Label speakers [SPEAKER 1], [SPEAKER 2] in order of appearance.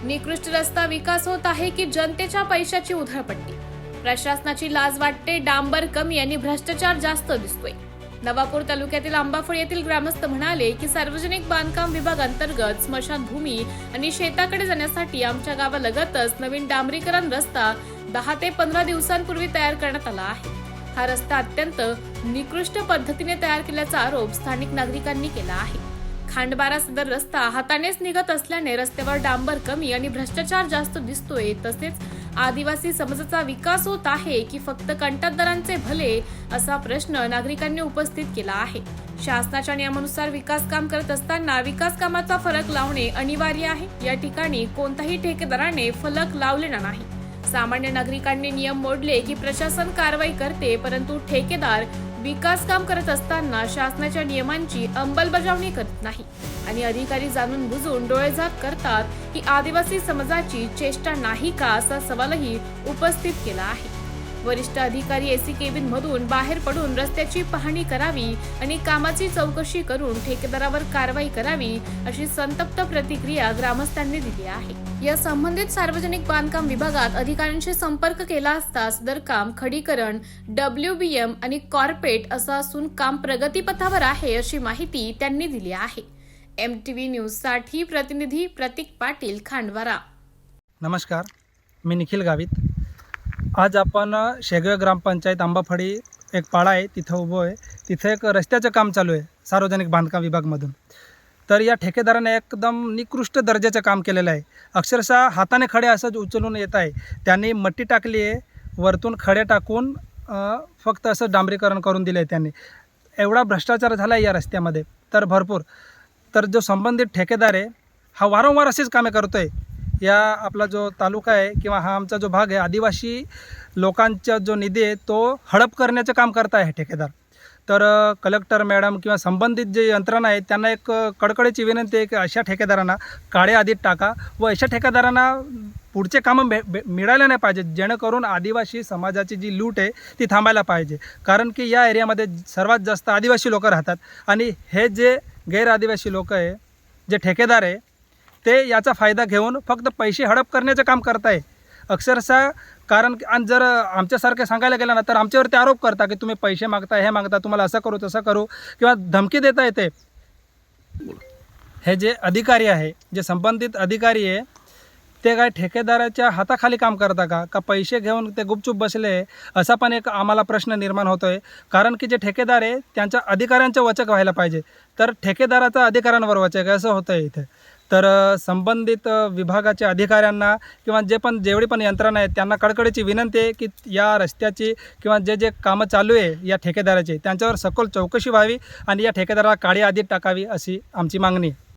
[SPEAKER 1] निकृष्ट रस्ता विकास होत आहे की जनतेच्या पैशाची उधळपट्टी? प्रशासनाची लाज वाटते, डांबर कमी आणि भ्रष्टाचार जास्त दिसतोय. नवापूर तालुक्यातील आंबाफळ येथील ग्रामस्थ म्हणाले की सार्वजनिक बांधकाम विभाग अंतर्गत स्मशानभूमी आणि शेताकडे जाण्यासाठी आमच्या गावालगतच नवीन डांबरीकरण रस्ता 10 ते 15 दिवसांपूर्वी तयार करण्यात आला आहे. हा रस्ता अत्यंत निकृष्ट पद्धतीने तयार केल्याचा आरोप स्थानिक नागरिकांनी केला आहे. खांडबारा सदर रस्ता हातानेच निघत असल्याने रस्त्यावर डांबर कमी आणि भ्रष्टाचार जास्त दिसतोय. तसेच आदिवासी समाजाचा विकास होत आहे की फक्त कंत्राटदारांचे भले, असा प्रश्न नागरिकांनी उपस्थित केला आहे. शासनाच्या नियमानुसार विकास काम करत असताना विकास कामाचा फलक लावणे अनिवार्य आहे. या ठिकाणी कोणत्याही ठेकेदाराने फलक लावलेला नाही. सामान्य नागरिकांनी नियम मोडले की प्रशासन कारवाई करते, परंतु ठेकेदार विकास काम करत असताना शासनाच्या नियमांची अंमलबजावणी करत नाही आणि अधिकारी जाणून बुजून डोळेझाक करतात. ही आदिवासी समाजाची चेष्टा नाही का, असा सवालही उपस्थित केला आहे. वरिष्ठ अधिकारी एसी केबिन मधून बाहेर पडून रस्त्याची पाहणी करावी आणि कामाची चौकशी करून ठेकेदारावर कारवाई करावी, अशी संतप्त प्रतिक्रिया ग्रामस्थांनी दिली आहे. या संबंधित सार्वजनिक बांधकाम विभागात अधिकाऱ्यांशी संपर्क केला असता सदर काम खडीकरण, WBM आणि कॉर्पेट असं असून काम प्रगतीपथावर आहे, अशी माहिती त्यांनी दिली आहे. MTV न्यूज साठी प्रतिनिधी प्रतीक पाटील, खांडबारा.
[SPEAKER 2] नमस्कार, मी निखिल गावित. आज आपण शेगवे ग्रामपंचायत आंबाफळी एक पाडा आहे तिथं उभं आहे. तिथे एक रस्त्याचं काम चालू आहे सार्वजनिक बांधकाम विभागमधून. तर या ठेकेदाराने एकदम निकृष्ट दर्जाचं काम केलेलं आहे. अक्षरशः हाताने खडे असं उचलून येत आहे. त्यांनी मट्टी टाकली आहे, वरतून खडे टाकून फक्त असं डांबरीकरण करून दिलं आहे त्यांनी. एवढा भ्रष्टाचार झाला आहे या रस्त्यामध्ये तर भरपूर. तर जो संबंधित ठेकेदार आहे हा वारंवार अशीच कामे करतो आहे. या आपला जो तालुका आहे किंवा हा आमचा जो भाग आहे, आदिवासी लोकांचा जो निधी आहे तो हडप करण्याचं काम करत आहे ठेकेदार. तर कलेक्टर मॅडम किंवा संबंधित जे यंत्रणा आहे त्यांना एक कडकडीची विनंती आहे की अशा ठेकेदारांना काळे यादीत टाका व अशा ठेकेदारांना पुढचे कामं मिळाले नाही पाहिजे, जेणेकरून आदिवासी समाजाची जी लूट आहे ती थांबायला पाहिजे. कारण की या एरियामध्ये सर्वात जास्त आदिवासी लोक राहतात आणि हे जे गैर आदिवासी लोक आहे, जे ठेकेदार आहे, ते याचा फायदा घेऊन फक्त पैसे हडप करण्याचं काम करत आहे अक्षरशः. कारण आणि जर आमच्यासारखे सांगायला गेलं ना तर आमच्यावरती आरोप करता की तुम्ही पैसे मागता, हे मागता, तुम्हाला असं करू तसं करू किंवा धमकी देता येते. हे जे अधिकारी आहे, जे संबंधित अधिकारी आहे, ते काय ठेकेदाराच्या हाताखाली काम करता का पैसे घेऊन ते गुपचूप बसले, असा पण एक आम्हाला प्रश्न निर्माण होतो आहे. कारण की जे ठेकेदार आहे त्यांच्या अधिकाऱ्यांचं वचक व्हायला पाहिजे, तर ठेकेदाराचा अधिकाऱ्यांवर वचक आहे असं होतं आहे इथे. तर संबंधित विभागाच्या अधिकाऱ्यांना किंवा जेवढी पण यंत्रणा आहे त्यांना कडकडीची विनंती आहे की या रस्त्याची किंवा जे कामं चालू आहे या ठेकेदाराची त्यांच्यावर सखोल चौकशी व्हावी आणि या ठेकेदाराला काळी यादीत टाकावी, अशी आमची मागणी आहे.